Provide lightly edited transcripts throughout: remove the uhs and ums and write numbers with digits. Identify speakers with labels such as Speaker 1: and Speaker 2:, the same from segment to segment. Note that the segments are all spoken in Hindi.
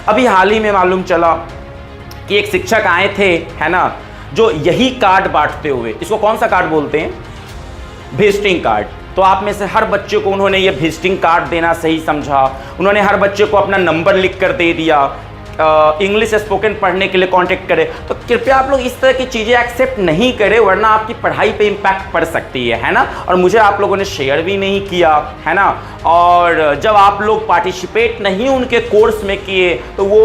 Speaker 1: अभी हाल ही में मालूम चला कि एक शिक्षक आए थे, है ना, जो यही कार्ड बांटते हुए, इसको कौन सा कार्ड बोलते हैं, विजिटिंग कार्ड। तो आप में से हर बच्चे को उन्होंने ये विजिटिंग कार्ड देना सही समझा। उन्होंने हर बच्चे को अपना नंबर लिख कर दे दिया, इंग्लिश स्पोकन पढ़ने के लिए कांटेक्ट करें। तो कृपया आप लोग इस तरह की चीज़ें एक्सेप्ट नहीं करें, वरना आपकी पढ़ाई पे इम्पैक्ट पड़ सकती है ना। और मुझे आप लोगों ने शेयर भी नहीं किया, है ना। और जब आप लोग पार्टिसिपेट नहीं उनके कोर्स में किए तो वो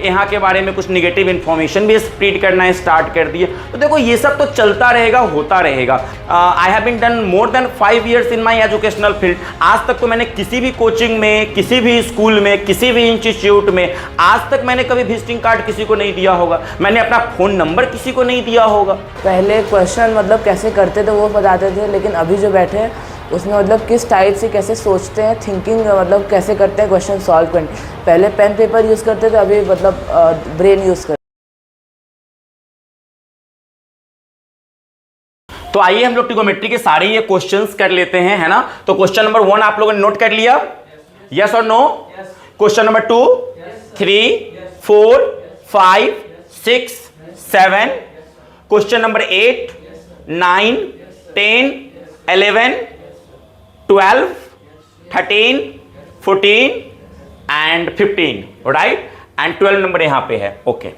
Speaker 1: यहाँ के बारे में कुछ निगेटिव इन्फॉर्मेशन भी स्प्रेड करना स्टार्ट कर दिए। तो देखो ये सब तो चलता रहेगा, होता रहेगा। I have been done more than 5 years in my educational field. आज तक तो मैंने किसी भी कोचिंग में, किसी भी स्कूल में, किसी भी इंस्टीट्यूट में आज तक मैंने कभी विजिटिंग कार्ड किसी को नहीं दिया होगा, मैंने अपना फ़ोन नंबर किसी को नहीं दिया होगा।
Speaker 2: पहले क्वेश्चन मतलब कैसे करते थे वो बताते थे, लेकिन अभी जो बैठे हैं उसमें मतलब किस टाइप से कैसे सोचते हैं, थिंकिंग मतलब कैसे करते हैं क्वेश्चन सॉल्व करने। पहले पेन पेपर यूज़ करते थे, अभी मतलब ब्रेन यूज़ करते।
Speaker 1: तो आइए हम लोग ट्रिगोमेट्री के सारे ये क्वेश्चंस कर लेते हैं, है ना। तो क्वेश्चन नंबर 1 आप लोगों ने नोट कर लिया, यस और no. Question number 2, 3, 4, 5, 6, 7, question number 8, 9, 10, 11, 12, 13, 14 and 15, right. And 12 number यहां पे है, ओके।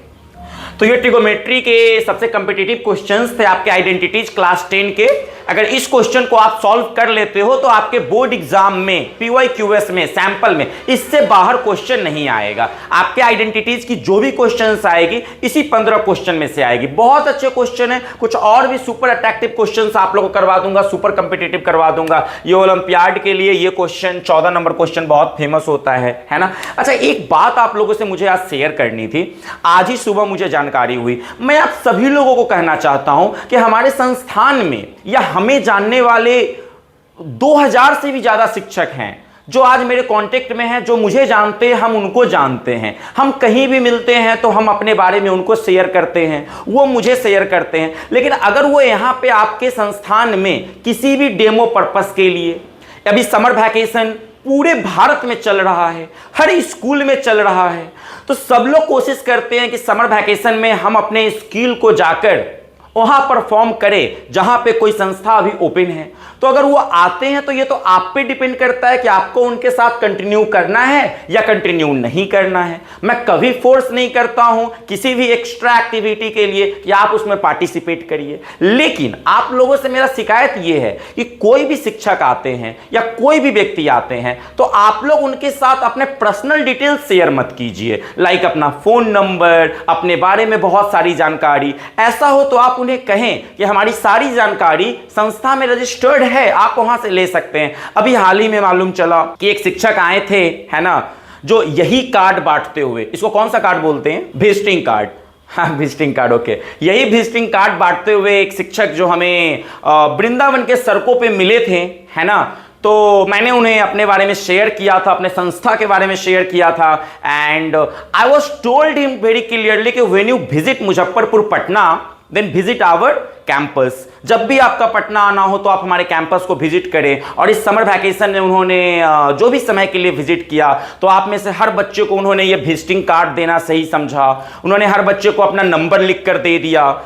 Speaker 1: तो ये ट्रिगोमेट्री के सबसे कॉम्पिटिटिव क्वेश्चंस थे आपके आइडेंटिटीज क्लास 10 के। अगर इस क्वेश्चन को आप सॉल्व कर लेते हो तो आपके बोर्ड एग्जाम में, PYQS में, सैंपल में इससे बाहर क्वेश्चन नहीं आएगा। आपके आइडेंटिटीज की जो भी क्वेश्चंस आएगी इसी 15 क्वेश्चन में से आएगी। बहुत अच्छे क्वेश्चन है, कुछ और भी सुपर अट्रैक्टिव क्वेश्चंस आप लोगों को करवा दूंगा, सुपर कॉम्पिटिटिव करवा दूंगा। ये ओलंपियाड के लिए ये क्वेश्चन 14 नंबर क्वेश्चन बहुत फेमस होता है ना। अच्छा, एक बात आप लोगों से मुझे आज शेयर करनी थी। आज ही सुबह मुझे जानकारी हुई, मैं आप सभी लोगों को कहना चाहता हूं कि हमारे संस्थान में या हमें जानने वाले 2000 से भी ज्यादा शिक्षक हैं जो आज मेरे कांटेक्ट में हैं, जो मुझे जानते हैं, हम उनको जानते हैं। हम कहीं भी मिलते हैं तो हम अपने बारे में उनको शेयर करते हैं, वो मुझे शेयर करते हैं। लेकिन अगर वो यहां पे आपके संस्थान में किसी भी डेमो पर्पस के लिए, अभी समर वैकेशन पूरे भारत में चल रहा है, हर स्कूल में चल रहा है, तो सब लोग कोशिश करते हैं कि समर वैकेशन में हम अपने स्किल को जाकर वहां परफॉर्म करें जहां पे कोई संस्था अभी ओपन है। तो अगर वो आते हैं तो ये तो आप पे डिपेंड करता है कि आपको उनके साथ कंटिन्यू करना है या कंटिन्यू नहीं करना है। मैं कभी फोर्स नहीं करता हूं किसी भी एक्स्ट्रा एक्टिविटी के लिए कि आप उसमें पार्टिसिपेट करिए। लेकिन आप लोगों से मेरा शिकायत ये है कि कोई भी शिक्षक आते हैं या कोई भी व्यक्ति आते हैं तो आप लोग उनके साथ अपने पर्सनल डिटेल्स शेयर मत कीजिए, लाइक अपना फोन नंबर, अपने बारे में बहुत सारी जानकारी। ऐसा हो तो आप उन्हें कहें कि हमारी सारी जानकारी संस्था में रजिस्टर्ड है, आप वहां से ले सकते हैं। अभी हाल ही में मालूम चला कि एक शिक्षक आए थे, है ना, जो यही कार्ड बांटते हुए, इसको कौन सा कार्ड बोलते हैं, विजिटिंग कार्ड। हाँ, विजिटिंग कार्ड, ओके। यही विजिटिंग कार्ड बांटते हुए एक शिक्षक जो हमें वृंदावन के सड़कों पे मिले थे, है ना। तो मैंने उन्हें अपने बारे में शेयर किया था, अपने संस्था के बारे में शेयर किया था। And I was told him very clearly कि when you visit Muzaffarpur Patna then visit our campus. जब भी आपका पटना आना हो तो आप हमारे कैंपस को विजिट करें। और इस समर वैकेशन में उन्होंने जो भी समय के लिए विजिट किया तो आप में से हर बच्चे को उन्होंने ये विजिटिंग कार्ड देना सही समझा। उन्होंने हर बच्चे को अपना नंबर लिख कर दे दिया,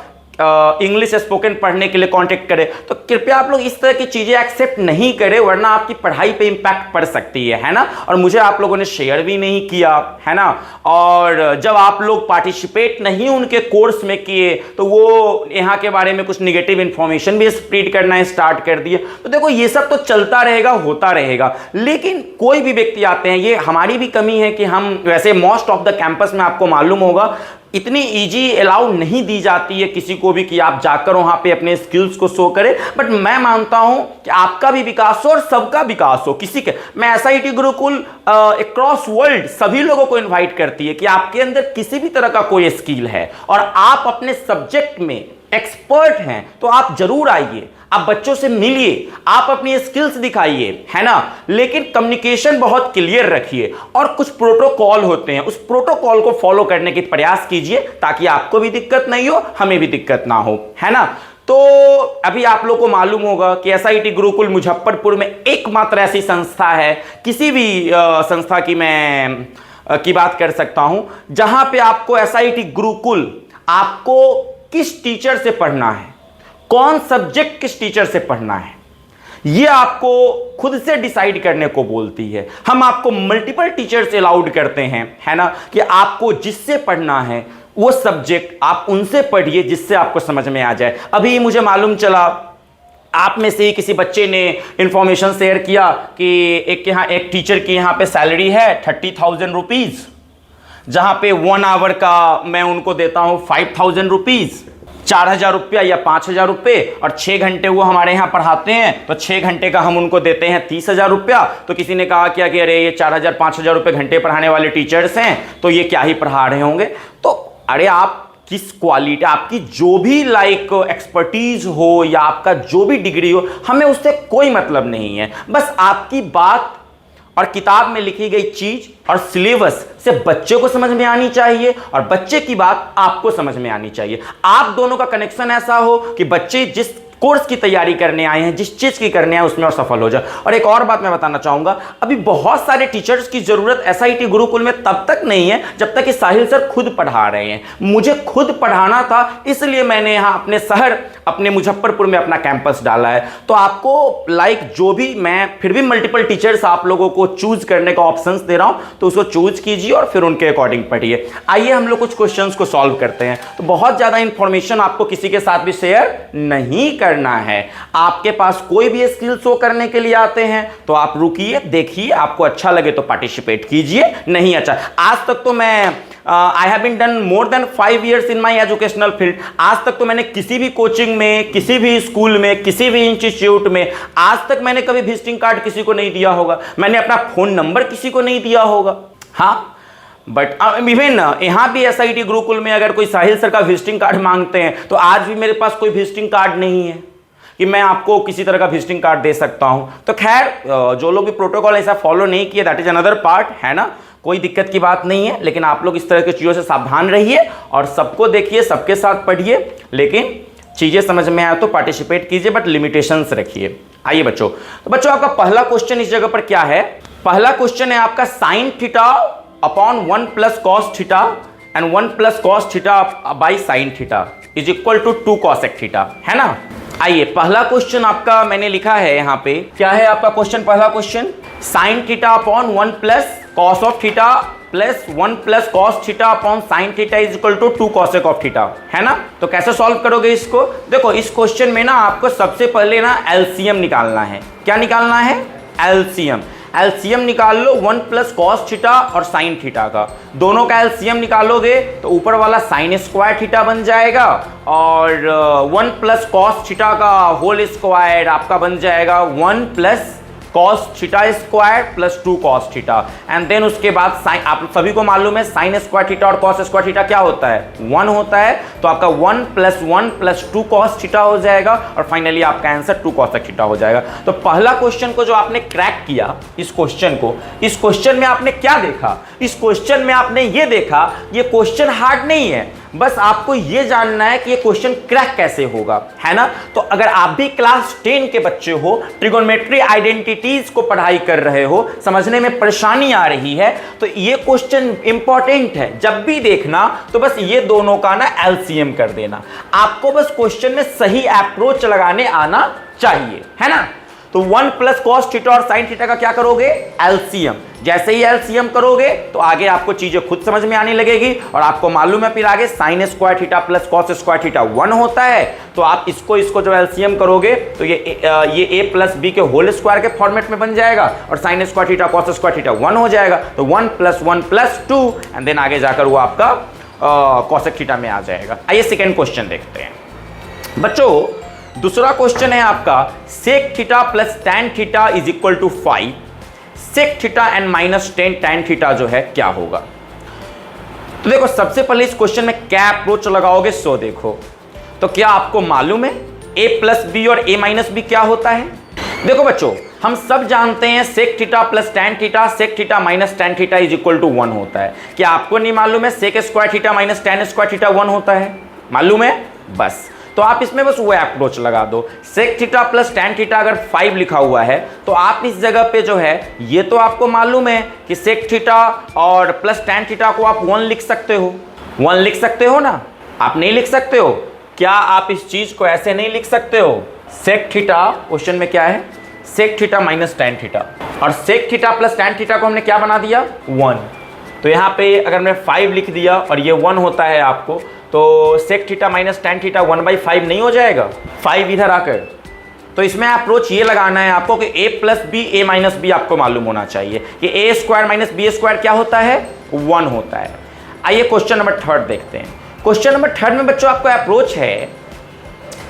Speaker 1: इंग्लिश स्पोकन पढ़ने के लिए कांटेक्ट करें। तो कृपया आप लोग इस तरह की चीजें एक्सेप्ट नहीं करें, वरना आपकी पढ़ाई पे इम्पैक्ट पड़ सकती है ना। और मुझे आप लोगों ने शेयर भी नहीं किया, है ना। और जब आप लोग पार्टिसिपेट नहीं उनके कोर्स में किए तो वो यहाँ के बारे में कुछ निगेटिव इन्फॉर्मेशन भी स्प्रेड करना स्टार्ट कर दिए। तो देखो ये सब तो चलता रहेगा, होता रहेगा। लेकिन कोई भी व्यक्ति आते हैं, ये हमारी भी कमी है कि हम वैसे मोस्ट ऑफ द कैंपस में आपको मालूम होगा इतनी इजी अलाउ नहीं दी जाती है किसी को भी कि आप जाकर वहां पे अपने स्किल्स को शो करें। बट मैं मानता हूं कि आपका भी विकास हो और सबका विकास हो। किसी के, मैं SIT गुरुकुल अक्रॉस वर्ल्ड सभी लोगों को इनवाइट करती है कि आपके अंदर किसी भी तरह का कोई स्किल है और आप अपने सब्जेक्ट में एक्सपर्ट हैं तो आप जरूर आइए, आप बच्चों से मिलिए, आप अपनी स्किल्स दिखाइए, है ना। लेकिन कम्युनिकेशन बहुत क्लियर रखिए और कुछ प्रोटोकॉल होते हैं, उस प्रोटोकॉल को फॉलो करने की प्रयास कीजिए ताकि आपको भी दिक्कत नहीं हो, हमें भी दिक्कत ना हो, है ना। तो अभी आप लोगों को मालूम होगा कि SIT गुरुकुल मुजफ्फरपुर में एकमात्र ऐसी संस्था है, किसी भी संस्था की मैं की बात कर सकता हूं, जहां पे आपको एसआईटी गुरुकुल आपको किस टीचर से पढ़ना है, कौन सब्जेक्ट किस टीचर से पढ़ना है, यह आपको खुद से डिसाइड करने को बोलती है। हम आपको मल्टीपल टीचर से अलाउड करते हैं, है ना, कि आपको जिससे पढ़ना है वो सब्जेक्ट आप उनसे पढ़िए जिससे आपको समझ में आ जाए। अभी मुझे मालूम चला, आप में से ही किसी बच्चे ने इंफॉर्मेशन शेयर किया कि एक टीचर की यहाँ पे सैलरी है 30,000 रुपीज़, जहाँ पे 1 आवर का मैं उनको देता हूँ 5,000 रुपीज़, 4,000 रुपया या 5,000 रुपये, और 6 घंटे वो हमारे यहाँ पढ़ाते हैं तो 6 घंटे का हम उनको देते हैं 30,000 रुपया। तो किसी ने कहा क्या कि अरे ये 4,000 5,000 रुपये घंटे पढ़ाने वाले टीचर्स हैं तो ये क्या ही पढ़ा रहे होंगे। तो अरे आप किस क्वालिटी, आपकी जो भी एक्सपर्टीज हो या आपका जो भी डिग्री हो, हमें उससे कोई मतलब नहीं है। बस आपकी बात और किताब में लिखी गई चीज और सिलेबस से बच्चे को समझ में आनी चाहिए और बच्चे की बात आपको समझ में आनी चाहिए। आप दोनों का कनेक्शन ऐसा हो कि बच्चे जिस कोर्स की तैयारी करने आए हैं, जिस चीज की करने आए उसमें और सफल हो जाए। और एक और बात मैं बताना चाहूंगा, अभी बहुत सारे टीचर्स की जरूरत एसआईटी गुरुकुल में तब तक नहीं है जब तक कि साहिल सर खुद पढ़ा रहे हैं। मुझे खुद पढ़ाना था, इसलिए मैंने यहां अपने शहर, अपने मुजफ्फरपुर में अपना कैंपस डाला है। तो आपको जो भी, मैं फिर भी मल्टीपल टीचर्स आप लोगों को चूज करने का ऑप्शंस दे रहा हूं, तो उसको चूज कीजिए और फिर उनके अकॉर्डिंग पढ़िए। आइए हम लोग कुछ क्वेश्चंस को सॉल्व करते हैं। तो बहुत ज्यादा इंफॉर्मेशन आपको किसी के साथ भी शेयर नहीं करना है। आपके पास कोई भी स्किल शो करने के लिए आते हैं तो आप रुकिए, देखिए, आपको अच्छा लगे तो पार्टिसिपेट कीजिए, नहीं अच्छा। आज तक तो मैं I have been done more than 5 years in my educational field. आज तक तो मैंने किसी भी कोचिंग में, किसी भी स्कूल में, किसी भी इंस्टीट्यूट में आज तक मैंने कभी विजिटिंग कार्ड किसी को नहीं दिया होगा, मैंने अपना फोन नंबर किसी को नहीं दिया होगा। हाँ, बट इवन यहां भी एसआईटी गुरुकुल में अगर कोई साहिल सर का विजिटिंग कार्ड मांगते हैं तो आज भी मेरे पास कोई विजिटिंग कार्ड नहीं है कि मैं आपको किसी तरह का विजिटिंग कार्ड दे सकता हूं। तो खैर, जो लोग भी प्रोटोकॉल ऐसा फॉलो नहीं किए, दैट इज अनदर पार्ट, है ना, कोई दिक्कत की बात नहीं है। लेकिन आप लोग इस तरह की चीज़ों से सावधान रहिए और सबको देखिए, सबके साथ पढ़िए, लेकिन चीज़ें समझ में आए तो पार्टिसिपेट कीजिए, बट लिमिटेशंस रखिए। आइए बच्चों, तो बच्चों आपका पहला क्वेश्चन इस जगह पर क्या है? पहला क्वेश्चन है आपका sine theta upon 1 plus cos theta and 1 plus cos theta by sine theta is equal to 2 cosec theta, है ना। आइए, पहला क्वेश्चन आपका मैंने लिखा है यहाँ पे, क्या है आपका क्वेश्चन? पहला question, sine theta upon 1 plus cos of theta plus 1 plus cos theta upon sine theta is equal to 2 cosec of theta, है ना। तो कैसे सॉल्व करोगे इसको? देखो, इस क्वेश्चन में ना आपको सबसे पहले ना एलसीएम निकालना है। क्या निकालना है? एलसीएम। एलसीएम निकाल लो 1 प्लस कॉस थीटा और साइन थीटा का, दोनों का एलसीएम निकालोगे तो ऊपर वाला साइन स्क्वायर थीटा बन जाएगा और 1 प्लस कॉस थीटा का होल स्क्वायर आपका बन जाएगा 1 plus cos theta square plus 2 cos theta. And then उसके बाद साइन, आप सभी को मालूम है साइन स्क्वायर थीटा और कॉस स्क्वायर थीटा क्या होता है? 1 होता है। तो आपका 1 प्लस 2 कॉस थीटा हो जाएगा और फाइनली आपका आंसर 2 कॉसेक थीटा हो जाएगा। तो पहला क्वेश्चन को जो आपने क्रैक किया, इस क्वेश्चन में आपने क्या देखा? इस क्वेश्चन में आपने ये देखा, ये क्वेश्चन हार्ड नहीं है, बस आपको ये जानना है कि ये क्वेश्चन क्रैक कैसे होगा, है ना। तो अगर आप भी क्लास 10 के बच्चे हो, ट्रिगोनोमेट्री आइडेंटिटीज को पढ़ाई कर रहे हो, समझने में परेशानी आ रही है, तो ये क्वेश्चन इंपॉर्टेंट है। जब भी देखना तो बस ये दोनों का ना एलसीएम कर देना। आपको बस क्वेश्चन में सही अप्रोच लगाने आना चाहिए, है ना। तो 1 प्लस कॉस थीटा और साइन थीटा का क्या करोगे? एलसीएम। जैसे ही एलसीएम करोगे तो आगे आपको चीजें खुद समझ में आने लगेगी और आपको मालूम है फिर आगे sign square theta plus cos square theta 1 होता है। तो आप इसको जो एलसीएम करोगे तो ये ए प्लस बी के होल स्क्वायर के फॉर्मेट में बन जाएगा और sign square theta cos square theta 1 हो जाएगा। तो 1 प्लस 2 एंड देन आगे जाकर वो आपका कॉसेक थीटा में आ जाएगा। आइए सेकेंड क्वेश्चन देखते हैं बच्चों। दूसरा क्वेश्चन है आपका sec theta plus tan theta is equal to 5, sec theta and minus 10 tan theta जो है क्या होगा? तो देखो, सबसे पहले इस क्वेश्चन में क्या अप्रोच लगाओगे सो देखो। तो क्या आपको मालूम है a प्लस बी और a माइनस बी क्या होता है? देखो बच्चों, हम सब जानते हैं sec theta plus tan theta, sec theta minus tan theta is equal to 1 होता है। क्या आपको नहीं मालूम है sec square theta minus tan square theta 1 होता है? मालूम है? बस। तो आप इसमें बस वो अप्रोच लगा दो। Sec theta plus tan theta अगर 5 लिखा हुआ है तो आप इस जगह पे जो है ये तो आपको मालूम है कि सेक थीटा और प्लस टैन थीटा को आप 1 लिख सकते हो, 1 लिख सकते हो ना, आप नहीं लिख सकते हो क्या? आप इस चीज को ऐसे नहीं लिख सकते हो? सेक थीटा क्वेश्चन में क्या है, sec theta minus tan theta, और sec theta plus tan theta को हमने क्या बना दिया 1। तो यहाँ पे अगर मैं 5 लिख दिया और ये 1 होता है आपको, तो sec theta minus tan theta 1/5 नहीं हो जाएगा 5 इधर आकर? तो इसमें अप्रोच ये लगाना है आपको कि a plus B A minus B आपको मालूम होना चाहिए कि a square minus B square क्या होता है 1 होता है। आइए क्वेश्चन नंबर 3 देखते हैं। क्वेश्चन नंबर 3 में बच्चों आपको अप्रोच है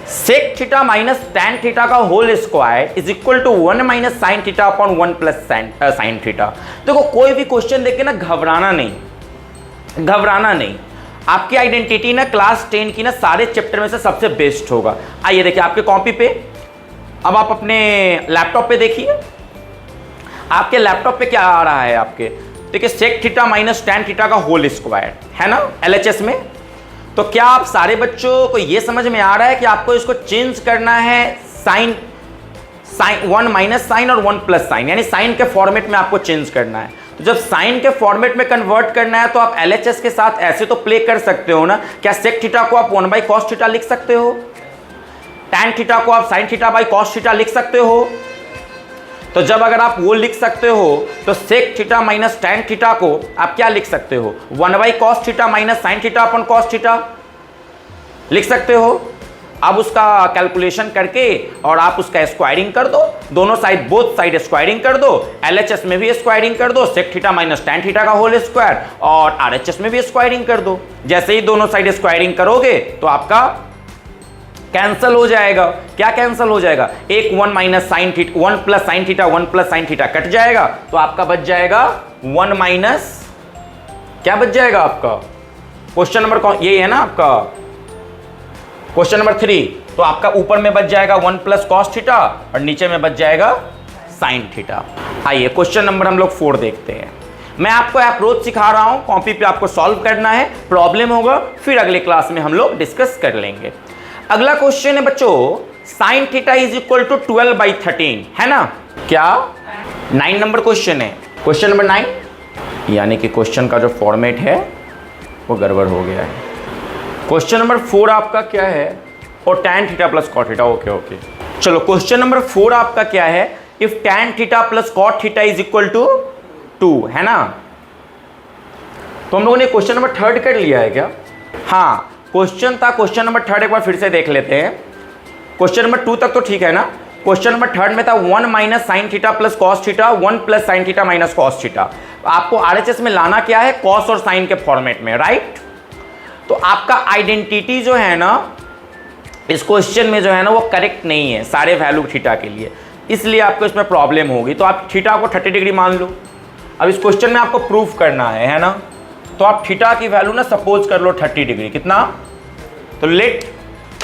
Speaker 1: sec theta minus tan theta का whole square is equal to 1 minus sine theta upon 1 plus sine theta. देखो कोई भी क्वेश्चन देख के ना घबराना नहीं। आपकी आइडेंटिटी ना क्लास 10 की ना सारे चैप्टर में से सबसे बेस्ट होगा। आइए देखिए आपके कॉपी पे, अब आप अपने लैपटॉप पे देखिए, आपके लैपटॉप पे क्या आ रहा है आपके, देखिए sec theta minus tan theta का होल स्क्वायर है ना LHS में। तो क्या आप सारे बच्चों को यह समझ में आ रहा है कि आपको इसको चेंज करना है साइन 1 माइनस साइन और 1 प्लस साइन, यानी साइन के फॉर्मेट में आपको चेंज करना है। तो जब साइन के फॉर्मेट में कन्वर्ट करना है तो आप LHS के साथ ऐसे तो प्ले कर सकते हो ना, क्या सेक थीटा को आप 1/cos थीटा लिख सकते हो, टैन थीटा को आप sign theta by cos theta लिख सकते हो। तो जब अगर आप वो लिख सकते हो तो sec theta minus tan theta को आप क्या लिख सकते हो 1/cos theta minus sine theta upon cos theta लिख सकते हो। अब उसका कैलकुलेशन करके और आप उसका स्क्वायरिंग कर दो, दोनों साइड बोथ साइड स्क्वायरिंग कर दो, LHS में भी स्क्वायरिंग कर दो sec theta minus tan theta का होल स्क्वायर, और RHS में भी स्क्वायरिंग कर दो। जैसे ही दोनों साइड स्क्वायरिंग करोगे तो आपका कैंसल हो जाएगा। क्या कैंसल हो जाएगा, एक 1 minus sine theta 1 plus sine theta 1 plus sine theta cut जाएगा, तो आपका बच जाएगा 1 माइनस क्या बच जाएगा आपका, क्वेश्चन नंबर कौन ये है ना आपका क्वेश्चन नंबर 3। तो आपका ऊपर में बच जाएगा 1 प्लस कॉस थीटा और नीचे में बच जाएगा साइन थीटा। आइए क्वेश्चन नंबर हम लोग 4 देखते हैं। मैं आपको अप्रोच सिखा रहा हूं, कॉपी पे आपको सॉल्व करना है, प्रॉब्लम होगा फिर अगले क्लास में हम लोग डिस्कस कर लेंगे। अगला क्वेश्चन है बच्चों sine theta is equal to 12/13 है ना, क्या 9 नंबर क्वेश्चन है, क्वेश्चन नंबर 9, यानी कि क्वेश्चन का जो फॉर्मेट है वो गड़बड़ हो गया है। क्वेश्चन नंबर 4 आपका क्या है, और tan theta plus cot theta, okay. चलो क्वेश्चन नंबर 4 आपका क्या है, if tan theta plus cot theta is equal to 2 है ना। तो हम लोगों ने क्वेश्चन नंबर 3 कर लिया है क्या, हाँ क्वेश्चन था क्वेश्चन नंबर 3 एक बार फिर से देख लेते हैं। क्वेश्चन नंबर 2 तक तो ठीक है ना, क्वेश्चन नंबर 3 में था 1 minus sine theta plus cos theta 1 plus sine theta minus cos theta. आपको RHS में लाना क्या है, कॉस और साइन के फॉर्मेट में, राइट। तो आपका आइडेंटिटी जो है ना इस क्वेश्चन में जो है ना वो करेक्ट नहीं है सारे वैल्यू थीटा के लिए, इसलिए आपको इसमें प्रॉब्लम होगी। तो आप थीटा को 30 डिग्री मान लो। अब इस क्वेश्चन में आपको प्रूफ करना है ना, तो आप थीटा की वैल्यू ना सपोज कर लो 30 डिग्री, कितना, तो let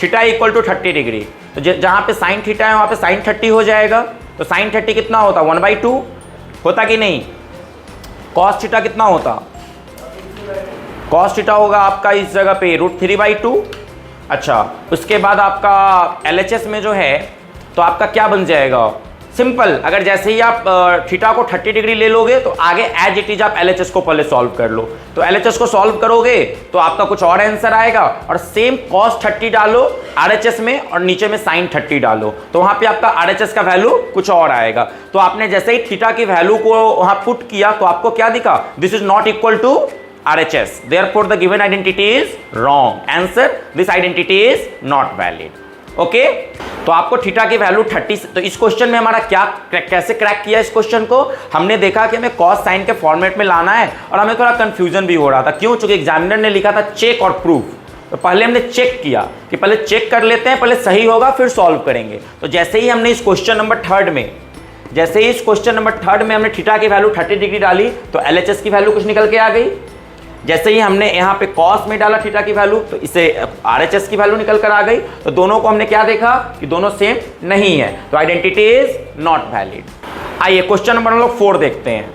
Speaker 1: theta equal to 30 degree. तो जहां पे साइन थीटा है वहां पे साइन 30 हो जाएगा, तो साइन 30 कितना होता 1/2 होता कि नहीं, कॉस थीटा कितना होता, कॉस थीटा होगा आपका इस जगह पे √3/2। अच्छा उसके बाद आपका LHS में जो है तो आपका क्या बन जाएगा, सिंपल, अगर जैसे ही आप थीटा को 30 डिग्री ले लोगे तो आगे एज इट इज आप LHS को पहले सॉल्व कर लो। तो LHS को सॉल्व करोगे तो आपका कुछ और आंसर आएगा, और सेम cos 30 डालो RHS में और नीचे में sin 30 डालो, तो वहां पे आपका RHS का वैल्यू कुछ और आएगा। तो आपने जैसे ही थीटा की वैल्यू को वहां पुट किया तो आपको क्या दिखा, this is not equal to RHS, therefore the given identity is wrong, answer this identity is not valid। Okay तो आपको थीटा की वैल्यू 30, तो इस क्वेश्चन में हमारा क्या कैसे क्रैक किया इस क्वेश्चन को, हमने देखा कि हमें कॉस साइन के फॉर्मेट में लाना है, और हमें थोड़ा कंफ्यूजन भी हो रहा था, क्यों, चूंकि एग्जामिनर ने लिखा था चेक और प्रूफ, तो पहले हमने चेक किया कि पहले चेक कर लेते हैं, पहले सही होगा फिर सॉल्व करेंगे। तो जैसे ही हमने इस क्वेश्चन नंबर 3 में हमने थीटा की वैल्यू 30 डिग्री डाली तो LHS की वैल्यू कुछ निकल के आ गई। जैसे ही हमने यहाँ पे कॉस में डाला थीटा की वैल्यू तो इसे RHS की वैल्यू निकल कर आ गई। तो दोनों को हमने क्या देखा कि दोनों सेम नहीं है, तो आइडेंटिटी इज नॉट वैलिड। आइए क्वेश्चन नंबर हम लोग 4 देखते हैं।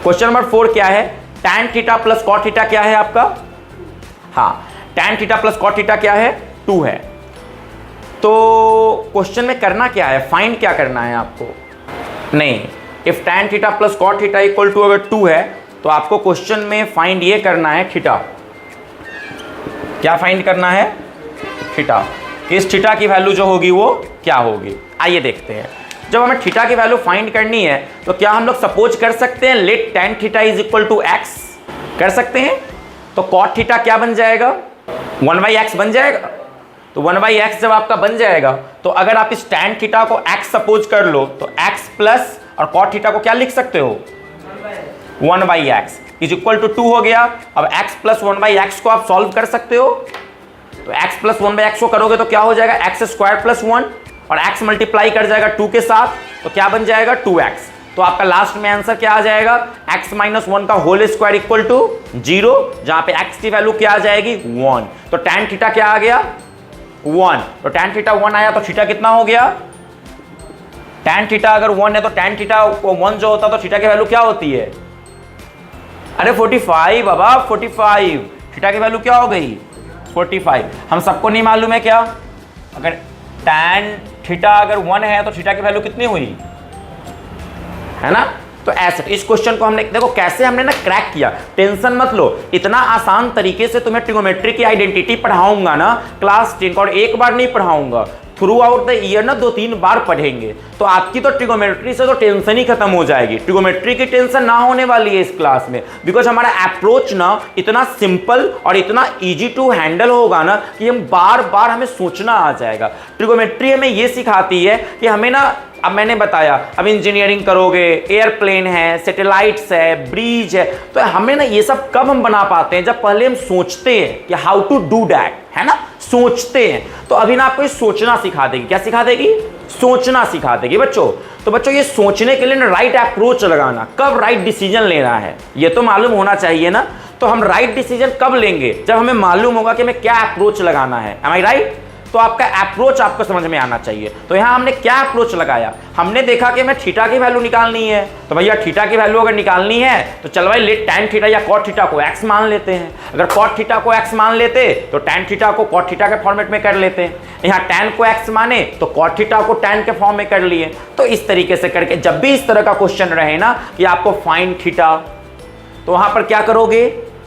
Speaker 1: क्वेश्चन नंबर 4 क्या है, tan theta plus cot theta क्या है आपका, हाँ tan theta plus cot theta क्या है, 2 है। तो क्वेश्चन में करना क्या है, फाइंड क्या करना है आपको? नहीं, if tan theta plus cot theta equal to अगर 2 है तो आपको क्वेश्चन में फाइंड ये करना है थीटा। क्या फाइंड करना है? थीटा। इस थीटा की वैल्यू जो होगी वो क्या होगी? आइए देखते हैं। जब हमें थीटा की वैल्यू फाइंड करनी है तो क्या हम लोग सपोज कर सकते हैं let tan theta is equal to x? कर सकते हैं। तो cot थीटा क्या बन जाएगा? 1/x बन जाएगा। तो 1/x जब आपका बन जाएगा तो अगर आप इस tan थीटा को x सपोज कर लो तो x प्लस और cot थीटा को क्या लिख सकते हो? 1/x इज इक्वल टू 2 हो गया। अब x प्लस 1/x को आप सॉल्व कर सकते हो। तो x प्लस 1/x को करोगे तो क्या हो जाएगा? x स्क्वायर प्लस 1 और x मल्टीप्लाई कर जाएगा 2 के साथ तो क्या बन जाएगा? 2x। तो आपका लास्ट में आंसर क्या आ जाएगा? x माइनस 1 का होल स्क्वायर इक्वल टू 0, जहां पे x की वैल्यू क्या आ जाएगी? 1। तो tan थीटा क्या आ गया? 1। तो tan थीटा 1 आया तो थीटा कितना हो गया? tan थीटा अगर 1 है तो tan थीटा 1 जो होता तो थीटा की वैल्यू क्या होती है? अरे 45 बाबा, 45। थीटा की वैल्यू क्या हो गई? 45। हम सबको नहीं मालूम है क्या? अगर tan थीटा अगर 1 है तो थीटा की वैल्यू कितनी हुई, है ना? तो ऐसे इस क्वेश्चन को हमने देखो कैसे हमने ना क्रैक किया। टेंशन मत लो, इतना आसान तरीके से तुम्हें ट्रिगोमेट्री की आइडेंटिटी पढ़ाऊंगा ना क्लास 10 का, और एक बार नहीं पढ़ाऊंगा, थ्रू आउट द ईयर ना 2-3 बार पढ़ेंगे तो आपकी तो ट्रिगोमेट्री से तो टेंशन ही खत्म हो जाएगी। ट्रिगोमेट्री की टेंशन ना होने वाली है इस क्लास में, बिकॉज हमारा अप्रोच ना इतना सिंपल और इतना इजी टू हैंडल होगा ना कि हम बार बार हमें सोचना आ जाएगा। ट्रिगोमेट्री हमें ये सिखाती है कि हमें ना, अब मैंने बताया अब इंजीनियरिंग करोगे, एयरप्लेन है, सैटेलाइट्स है, ब्रिज है, तो हमें ना ये सब कब हम बना पाते हैं? जब पहले हम सोचते हैं कि हाउ टू डू दैट, है ना? सोचते हैं। तो अभी ना आपको ये सोचना सिखा देगी। क्या सिखा देगी? सोचना सिखा देगी बच्चों। तो बच्चों ये सोचने के लिए ना राइट अप्रोच लगाना, कब राइट डिसीजन लेना है ये तो मालूम होना चाहिए ना। तो हम राइट डिसीजन कब लेंगे? जब हमें मालूम होगा कि हमें क्या अप्रोच लगाना है। एम आई राइट? तो आपका अप्रोच आपको समझ में आना चाहिए। तो यहां हमने क्या अप्रोच लगाया? हमने देखा कि हमें थीटा की वैल्यू निकालनी है, तो भैया थीटा की वैल्यू अगर निकालनी है तो चल भाई लेट tan थीटा या cot थीटा को x मान लेते हैं। अगर cot थीटा को x मान लेते तो tan थीटा को cot थीटा के फॉर्मेट में कर लेते हैं। यहाँ tan को x माने तो cot थीटा को tan के फॉर्म में कर लिए। तो इस तरीके से करके जब भी इस तरह का क्वेश्चन रहे ना कि आपको फाइंड थीटा, तो वहां पर क्या करोगे?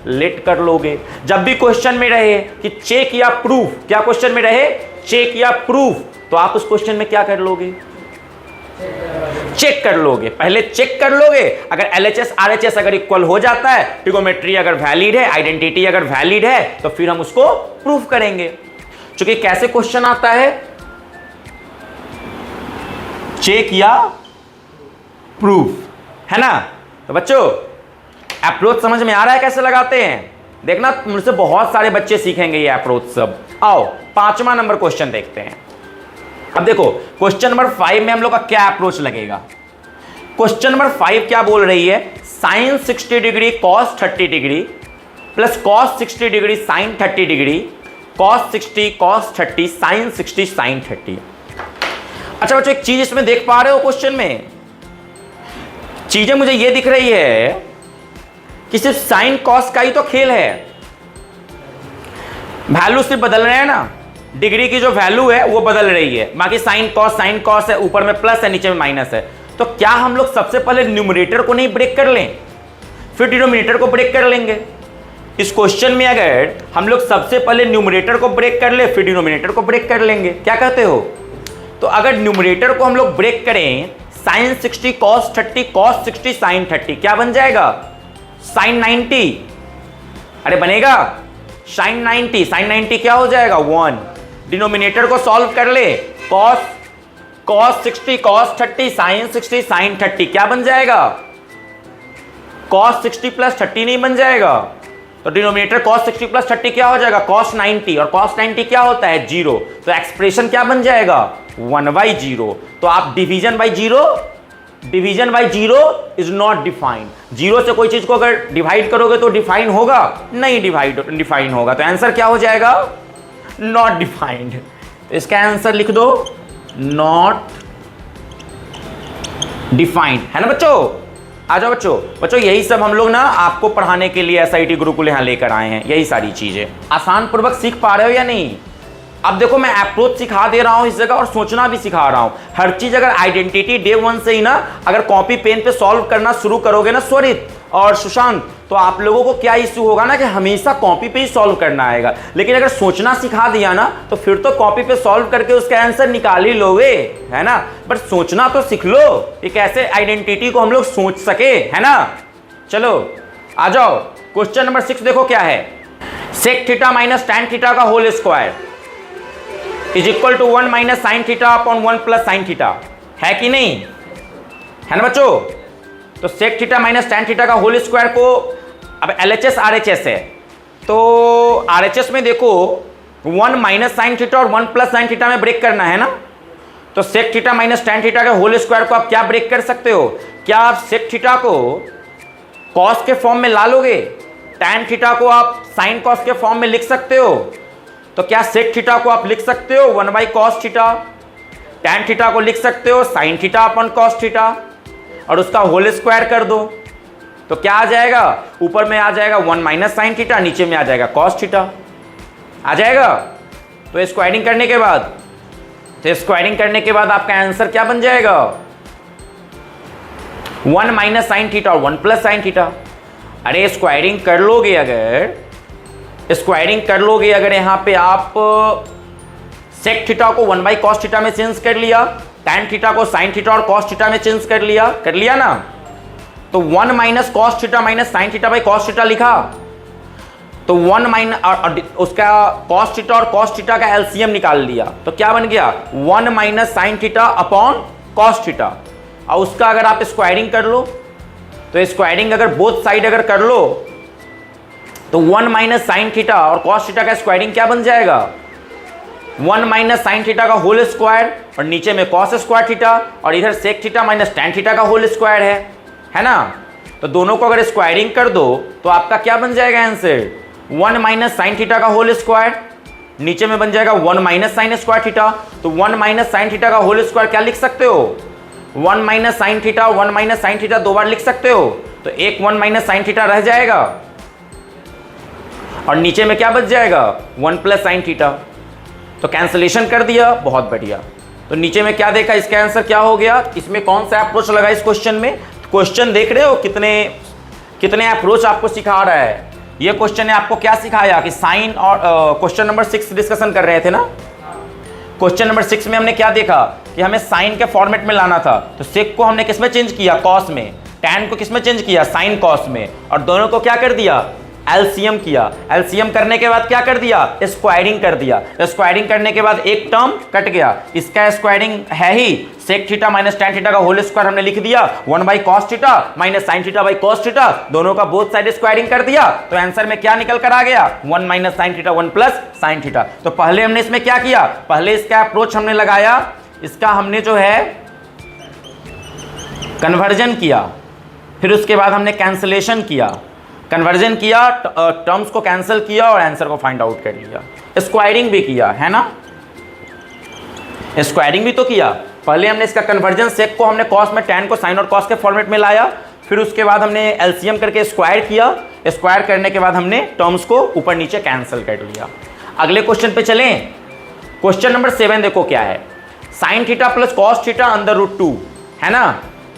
Speaker 1: लेट कर लोगे। जब भी क्वेश्चन में रहे कि चेक या प्रूफ, क्या क्वेश्चन में रहे? चेक या प्रूफ, तो आप उस क्वेश्चन में क्या कर लोगे? चेक कर लोगे। पहले चेक कर लोगे। अगर LHS RHS अगर इक्वल हो जाता है, ट्रिगोमेट्री अगर वैलिड है, आइडेंटिटी अगर वैलिड है, तो फिर हम उसको प्रूफ करेंगे। क्योंकि कैसे क्वेश्चन आता है? चेक या प्रूफ, है ना? तो बच्चों अप्रोच समझ में आ रहा है कैसे लगाते हैं? देखना मुझसे बहुत सारे बच्चे सीखेंगे ये अप्रोच सब। आओ 5वां नंबर क्वेश्चन देखते हैं। अब देखो क्वेश्चन नंबर 5 में हम लोग का क्या अप्रोच लगेगा। क्वेश्चन नंबर 5 क्या बोल रही है? Sine 60 degree cos 30 degree plus cos 60 degree sine 30 degree, cos 60 cos 30 sine 60 sine 30। अच्छा बच्चों एक चीज इसमें देख पा रहे हो क्वेश्चन में? चीजें मुझे ये दिख रही है कि सिर्फ साइन कॉस का ही तो खेल है, वैल्यू सिर्फ बदल रहे हैं ना, डिग्री की जो वैल्यू है वो बदल रही है, बाकी साइन कॉस है, ऊपर में प्लस है नीचे में माइनस है। तो क्या हम लोग सबसे पहले न्यूमरेटर को नहीं ब्रेक कर लें, फिर डिनोमिनेटर को ब्रेक कर लेंगे? इस क्वेश्चन में अगर हम लोग सबसे पहले न्यूमरेटर को ब्रेक कर ले फिर डिनोमिनेटर को ब्रेक कर लेंगे, क्या कहते हो? तो अगर न्यूमरेटर को हम लोग ब्रेक करें, साइन 60 कॉस 30 कॉस 60 साइन 30, क्या बन जाएगा? साइन 90। अरे बनेगा साइन 90, साइन 90 क्या हो जाएगा? 1। डिनोमिनेटर को सॉल्व कर ले, कॉस 60 कॉस 30 साइन 60 साइन 30, क्या बन जाएगा? कॉस 60 प्लस 30 नहीं बन जाएगा? तो डिनोमिनेटर कॉस 60 प्लस 30 क्या हो जाएगा? कॉस 90, और कॉस 90 क्या होता है? 0। तो एक्सप्रेशन क्या बन जाएगा? 1/0। तो आप division by zero is not defined. Zero से कोई चीज को अगर डिवाइड करोगे तो डिफाइन होगा? नहीं डिफाइन होगा। तो आंसर क्या हो जाएगा? Not defined. तो इसका आंसर लिख दो नॉट डिफाइंड, है ना बच्चों? आ जाओ बच्चों यही सब हम लोग ना आपको पढ़ाने के लिए SIT गुरुकुल यहां लेकर आए हैं। यही सारी चीजें आसान पूर्वक सीख पा रहे हो या नहीं? अब देखो मैं अप्रोच सिखा दे रहा हूं इस जगह और सोचना भी सिखा रहा हूं। हर चीज अगर आइडेंटिटी डे 1 से ही ना अगर कॉपी पेन पे सॉल्व करना शुरू करोगे ना स्वरित और सुशांत, तो आप लोगों को क्या इश्यू होगा ना कि हमेशा कॉपी पे ही सॉल्व करना आएगा। लेकिन अगर सोचना सिखा दिया ना तो फिर तो कॉपी पे सॉल्व करके उसका आंसर निकाल ही लोगे, है ना। बट सोचना तो सीख लो, एक ऐसे आइडेंटिटी को हम लोग सोच सके, है ना। चलो आ जाओ, क्वेश्चन नंबर 6 देखो क्या है। Sec theta minus tan theta का whole square is equal to 1 minus sine theta upon 1 plus sine theta, है कि नहीं, है ना बच्चों। तो sec theta minus tan theta का होल स्क्वायर को अब LHS RHS है, तो RHS में देखो 1 माइनस साइन थीटा और 1 प्लस साइन थीटा में ब्रेक करना है ना। तो sec theta minus tan theta के होल स्क्वायर को आप क्या ब्रेक कर सकते हो, क्या आप सेक थीटा को कॉस के फॉर्म में ला लोगे, टैन थीटा को आप साइन कॉस के फॉर्म में लिख सकते हो। तो क्या सेक थीटा को आप लिख सकते हो 1 by cos theta, tan theta को लिख सकते हो sign theta upon cos theta और उसका होल स्क्वायर कर दो। तो क्या आ जाएगा, ऊपर में आ जाएगा 1 माइनस साइन थीटा, नीचे में आ जाएगा कॉस थीटा आ जाएगा। तो स्क्वायरिंग करने के बाद आपका आंसर क्या बन जाएगा, 1 माइनस साइन थीटा और 1 प्लस साइन थीटा। अरे स्क्वायरिंग कर लोगे अगर यहां पे आप सेक थीटा को 1 बाई कॉस थीटा में चेंज कर लिया, टैन थीटा को साइन थीटा और कॉस थीटा में चेंज कर लिया ना। तो 1 minus cos theta minus sine theta by cos theta लिखा, तो 1 माइनस उसका कॉस थीटा और कॉस थीटा का एलसीएम निकाल लिया, तो क्या बन गया 1 minus sine theta upon cos theta. और उसका अगर आप स्क्वायरिंग कर लो, तो स्क्वायरिंग अगर बोथ साइड अगर कर लो तो 1 माइनस साइन थीटा और कॉस थीटा का स्क्वायरिंग क्या बन जाएगा, 1 माइनस साइन थीटा का होल स्क्वायर और नीचे में कॉस स्क्वायर थीटा और इधर sec theta minus tan theta का होल स्क्वायर है ना। तो दोनों को अगर स्क्वायरिंग कर दो तो आपका क्या बन जाएगा आंसर, 1 माइनस साइन थीटा का होल स्क्वायर, नीचे में बन जाएगा 1 माइनस साइन स्क्वायर थीटा। तो 1 माइनस साइन थीटा का होल स्क्वायर क्या लिख सकते हो, 1 minus sine theta 1 minus sine theta दो बार लिख सकते हो, तो एक 1 माइनस साइन थीटा रह जाएगा और नीचे में क्या बच जाएगा 1 प्लस साइन थीटा। तो कैंसलेशन कर दिया, बहुत बढ़िया। तो नीचे में क्या देखा, इसका आंसर क्या हो गया। इसमें कौन सा अप्रोच लगा इस क्वेश्चन में, क्वेश्चन देख रहे हो कितने अप्रोच आपको सिखा रहा है। ये क्वेश्चन ने आपको क्या सिखाया कि साइन और क्वेश्चन नंबर 6 डिस्कशन कर रहे थे ना। क्वेश्चन नंबर 6 में हमने क्या देखा कि हमें साइन के फॉर्मेट में लाना था, तो सेक को हमने किसमें चेंज किया, कॉस में, टैन को किसमें चेंज किया, साइन कॉस में, और दोनों को क्या कर दिया, एलसीएम किया। एलसीएम करने के बाद क्या कर दिया, स्क्वायरिंग कर दिया। स्क्वायरिंग करने के बाद एक टर्म कट गया, इसका स्क्वायरिंग है ही sec theta minus tan theta का होल स्क्वायर हमने लिख दिया, 1 by cos theta minus sine theta by cos theta, दोनों का बोथ साइड स्क्वायरिंग कर दिया। तो आंसर में क्या निकल कर आ गया, 1 minus sine theta 1 plus sine theta. तो पहले हमने इसमें क्या किया, पहले इसका अप्रोच हमने लगाया, इसका हमने जो है कन्वर्जन किया, फिर उसके बाद हमने कैंसलेशन किया, कन्वर्जन किया, टर्म्स को कैंसिल किया और आंसर को फाइंड आउट कर लिया। स्क्वायरिंग भी किया है ना, स्क्वायरिंग भी तो किया। पहले हमने इसका कन्वर्जन, सेक को हमने कॉस में, टैन को साइन और कॉस के फॉर्मेट में लाया, फिर उसके बाद हमने एलसीएम करके स्क्वायर किया, स्क्वायर करने के बाद हमने टर्म्स को ऊपर नीचे कैंसिल कर लिया। अगले क्वेश्चन पे चलें। क्वेश्चन नंबर 7 देखो क्या है, sine theta plus cos theta under root 2 है ना।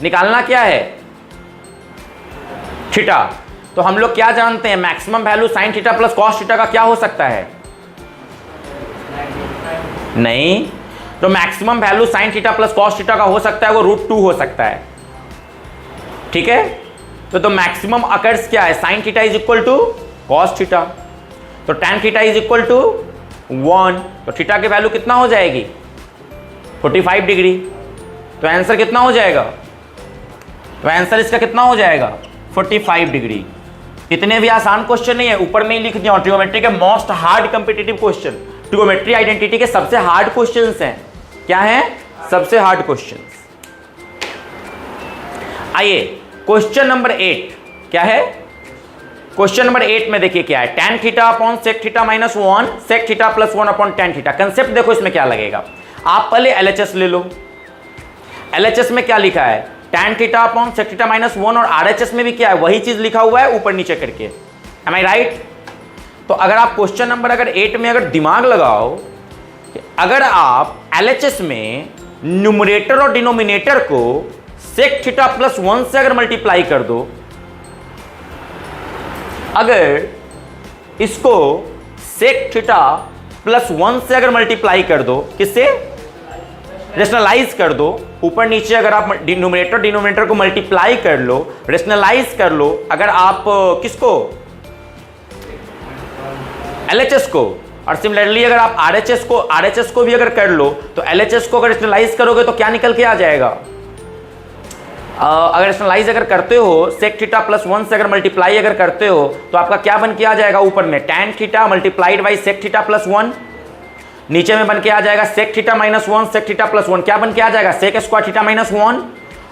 Speaker 1: निकालना क्या है, थीटा। तो हम लोग क्या जानते हैं, maximum value sign theta plus cos theta का क्या हो सकता है, नहीं, तो maximum value sign theta plus cos theta का हो सकता है वो रूट 2 हो सकता है, ठीक है। तो मैक्सिमम अकर्स क्या है, sine theta is equal to cos theta, तो tan theta is equal to 1, तो थीटा की वैल्यू कितना हो जाएगी 45 डिग्री। तो आंसर कितना हो जाएगा, तो आंसर इसका कितना हो जाएगा 45 डिग्री। इतने भी आसान क्वेश्चन नहीं है, ऊपर में ही लिख दिया, ट्रिगोमेट्री के most hard competitive question, trigonometry identity के सबसे हार्ड क्वेश्चंस हैं। क्या है, सबसे हार्ड क्वेश्चंस। आइए क्वेश्चन नंबर 8 क्या है, क्वेश्चन नंबर 8 में देखिए क्या है, tan theta upon sec theta minus 1 sec theta plus 1 upon tan theta. Concept देखो इसमें क्या लगेगा, आप पहले एलएचएस ले लो। एलएचएस में क्या लिखा है, tan theta upon sec theta minus 1, और आरएचएस में भी क्या है, वही चीज लिखा हुआ है ऊपर नीचे करके। एम आई राइट। तो अगर आप क्वेश्चन नंबर अगर 8 में अगर दिमाग लगाओ अगर आप LHS में न्यूमरेटर और डिनोमिनेटर को सेक थीटा प्लस 1 से अगर मल्टीप्लाई कर दो, अगर इसको सेक थीटा प्लस 1 से अगर मल्टीप्लाई कर दो, किससे? रेशनलाइज कर दो, ऊपर नीचे अगर आप न्यूमरेटर डिनोमिनेटर को मल्टीप्लाई कर लो, रेशनलाइज कर लो, अगर आप किसको? LHS को। और सिमिलरली अगर आप RHS को भी अगर कर लो, तो LHS को अगर रेशनलाइज करोगे तो क्या निकल के आ जाएगा? अगर रेशनलाइज अगर करते हो, सेक थीटा प्लस 1 से अगर मल्टीप्लाई अगर करते हो, तो आपका क्या बन के आ जाएगा? ऊपर में tan theta multiplied by sec theta plus 1, नीचे में बन के आ जाएगा sec theta minus 1 sec theta plus 1, क्या बन के आ जाएगा? Sec square theta minus 1।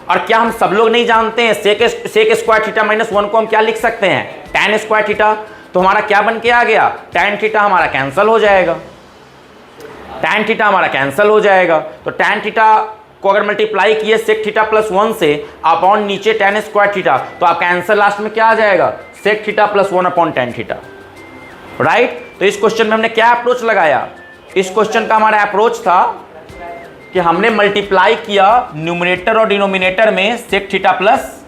Speaker 1: और क्या हम सब लोग नहीं जानते हैं सेक स्क्वायर थीटा माइनस 1 को हम क्या लिख सकते हैं? tan square theta. तो हमारा क्या बन के आ गया? tan थीटा हमारा कैंसिल हो जाएगा, tan थीटा हमारा कैंसिल हो जाएगा। तो tan थीटा को अगर मल्टीप्लाई किए सेक थीटा प्लस 1 से अपॉन नीचे tan स्क्वायर थीटा, तो आपका आंसर लास्ट में क्या आ जाएगा? Sec theta plus 1 upon tan theta, right. तो इस क्वेश्चन में हमने क्या अप्रोच लगाया? इस क्वेश्चन का हमारा अप्रोच था कि हमने मल्टीप्लाई किया न्यूमरेटर और डिनोमिनेटर में सेक थीटा प्लस,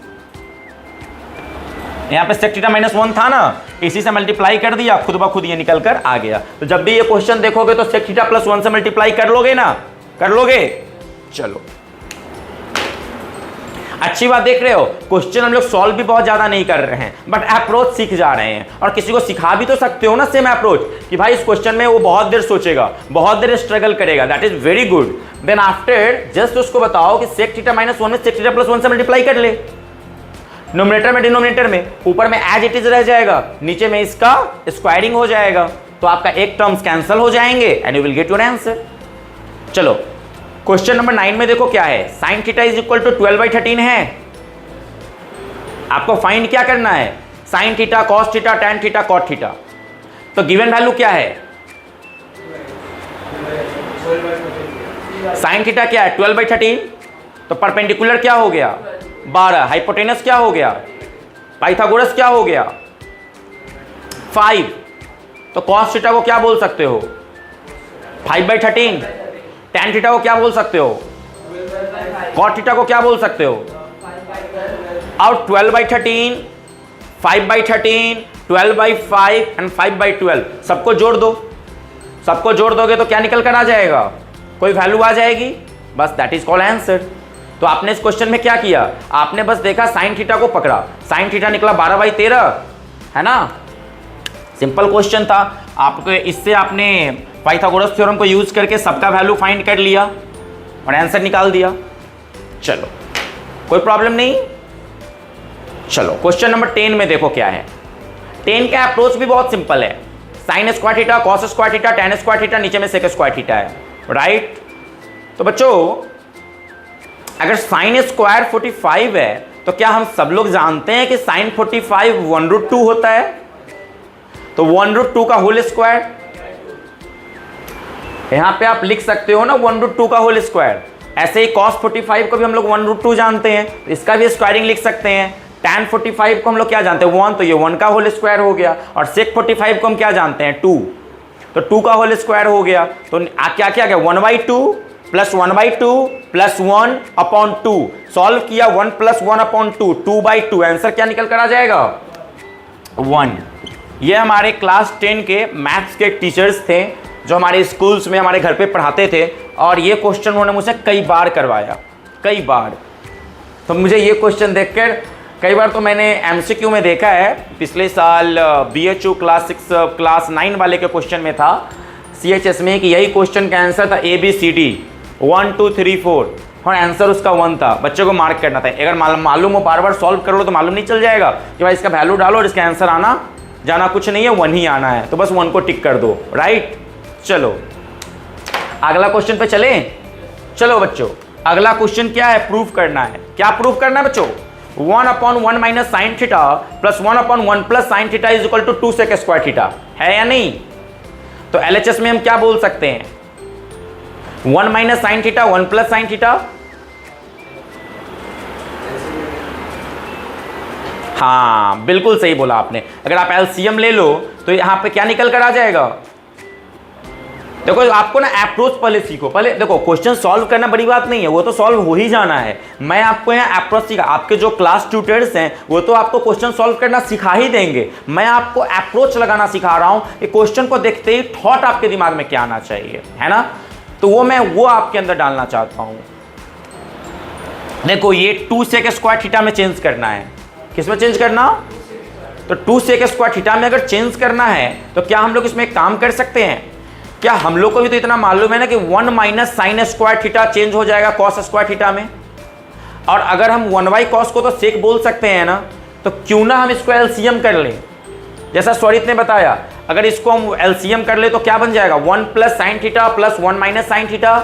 Speaker 1: यहां पे सेक थीटा माइनस 1 था ना, इसी से मल्टीप्लाई कर दिया, खुद ब खुद ये निकल कर आ गया। तो जब भी ये क्वेश्चन देखोगे तो सेक थीटा प्लस 1 से मल्टीप्लाई कर लोगे ना? कर लोगे? चलो, अच्छी बात देख रहे हो, क्वेश्चन हम लोग सॉल्व भी बहुत ज्यादा नहीं कर रहे हैं, बट अप्रोच सीख जा रहे हैं। और किसी को सिखा भी तो सकते हो ना सेम अप्रोच, कि भाई इस क्वेश्चन में वो बहुत देर सोचेगा, बहुत देर स्ट्रगल करेगा, that is very good. Then after just उसको बताओ कि सेक थीटा माइनस 1 में सेक थीटा प्लस 1 से मल्टीप्लाई कर ले, न्यूमरेटर में डिनोमिनेटर में, ऊपर में एज इट इज रह जाएगा, नीचे में इसका स्क्वायरिंग हो जाएगा, तो आपका एक टर्म्स कैंसिल हो जाएंगे and you will get your answer. चलो क्वेश्चन नंबर 9 में देखो क्या है, sine theta is equal to 12/13 है। आपको फाइंड क्या करना है? Sine theta, cos theta, tan theta, cot theta. तो गिवन वैल्यू क्या है? साइन थीटा क्या है? 12/13। तो परपेंडिकुलर क्या हो गया? 12। हाइपोटेनस क्या हो गया? पाइथागोरस क्या हो गया? 5। तो कॉस थीटा को क्या बोल सकते हो? 5/13। टैन थीटा को क्या बोल सकते हो? कॉट थीटा को क्या बोल सकते हो? और 12/13, 5/13, 12/5 एंड 5/12 सबको जोड़ दो। सबको जोड़ दोगे तो क्या निकल कर आ जाएगा? कोई वैल्यू आ जाएगी, बस दैट इज कॉल्ड आंसर। तो आपने इस क्वेश्चन में क्या किया? आपने बस देखा साइन थीटा को पकड़ा, साइन थीटा निकला 12/13, है ना? सिंपल क्वेश्चन था। आपको इससे आपने पाइथागोरस थ्योरम को यूज करके सबका वैल्यू फाइंड कर लिया और आंसर निकाल दिया। चलो कोई प्रॉब्लम नहीं। चलो क्वेश्चन नंबर 10 में देखो क्या है। 10 का अप्रोच भी बहुत सिंपल है, sine square theta, cos square theta, tan square theta, नीचे में सेक स्क्वायर थीटा है, राइट। तो बच्चों अगर साइन स्क्वायर 45 है तो क्या हम सब लोग जानते हैं कि साइन 45 1√2 होता है? तो 1√2 का होल स्क्वायर, यहां पे आप लिख सकते हो ना 1√2 का होल स्क्वायर। ऐसे ही cos 45 को भी हम लोग 1√2 जानते हैं, तो इसका भी स्क्वायरिंग लिख सकते हैं। tan 45 को हम लोग क्या जानते हैं? 1, तो ये 1 का होल स्क्वायर हो गया। और sec 45 को हम क्या जानते हैं? 2, तो 2 का होल स्क्वायर हो गया। तो क्या क्या गया? 1/2 प्लस 1/2 प्लस 1/2। सॉल्व किया 1 प्लस 1/2, 2/2। आंसर क्या निकल कर आ जाएगा? 1। ये हमारे क्लास 10 के मैथ्स के टीचर्स थे जो हमारे स्कूल्स में हमारे घर पे पढ़ाते थे, और ये क्वेश्चन उन्होंने मुझसे कई बार करवाया, कई बार। तो मुझे ये क्वेश्चन देखकर कई बार तो मैंने एमसीक्यू में देखा है। पिछले साल BHU क्लास 9 वाले के क्वेश्चन में था CHS में कि यही क्वेश्चन का आंसर था ABCD 1 2 3 4 और आंसर उसका 1 था। बच्चों को मार्क करना था। अगर मालूम हो, बार बार सॉल्व कर लो तो मालूम नहीं चल जाएगा कि भाई इसका वैल्यू डालो और इसका आंसर आना जाना कुछ नहीं है, 1 ही आना है, तो बस 1 को टिक कर दो, राइट। चलो अगला क्वेश्चन पे चले। चलो बच्चों अगला क्वेश्चन क्या है? प्रूफ करना है। क्या प्रूफ करना है बच्चों? 1/1 minus sine theta plus 1/1 plus sine theta is equal to 2 sec square theta, है या नहीं? तो LHS में हम क्या बोल सकते हैं? 1 minus sine theta 1 plus sine theta. हाँ बिल्कुल सही बोला आपने। अगर आप LCM ले लो तो यहां पे क्या निकल कर आ जाएगा? देखो आपको ना अप्रोच पहले सीखो। पहले देखो क्वेश्चन सॉल्व करना बड़ी बात नहीं है, वो तो सॉल्व हो ही जाना है। मैं आपको यहाँ अप्रोच सिखा, आपके जो क्लास ट्यूटर्स हैं वो तो आपको क्वेश्चन सॉल्व करना सिखा ही देंगे। मैं आपको अप्रोच लगाना सिखा रहा हूँ कि क्वेश्चन को देखते ही थॉट आपके दिमाग में क्या आना चाहिए, है ना। तो वो आपके अंदर डालना चाहता हूँ। देखो ये 2 sec स्क्वायर थीटा में चेंज करना है। किस में चेंज करना? तो 2 sec स्क्वायर थीटा में अगर चेंज करना है तो क्या हम लोग इसमें एक काम कर सकते हैं? क्या हम लोग को भी तो इतना मालूम है ना कि 1 minus sine square theta change हो जाएगा कॉस स्क्वायर थीटा में। और अगर हम 1 कॉस को तो सेक बोल सकते हैं ना, तो क्यों ना हम इसको एलसीएम कर लें। जैसा स्वरित ने बताया, अगर इसको हम एलसीएम कर ले तो क्या बन जाएगा? 1 plus sine theta plus 1 minus sine theta,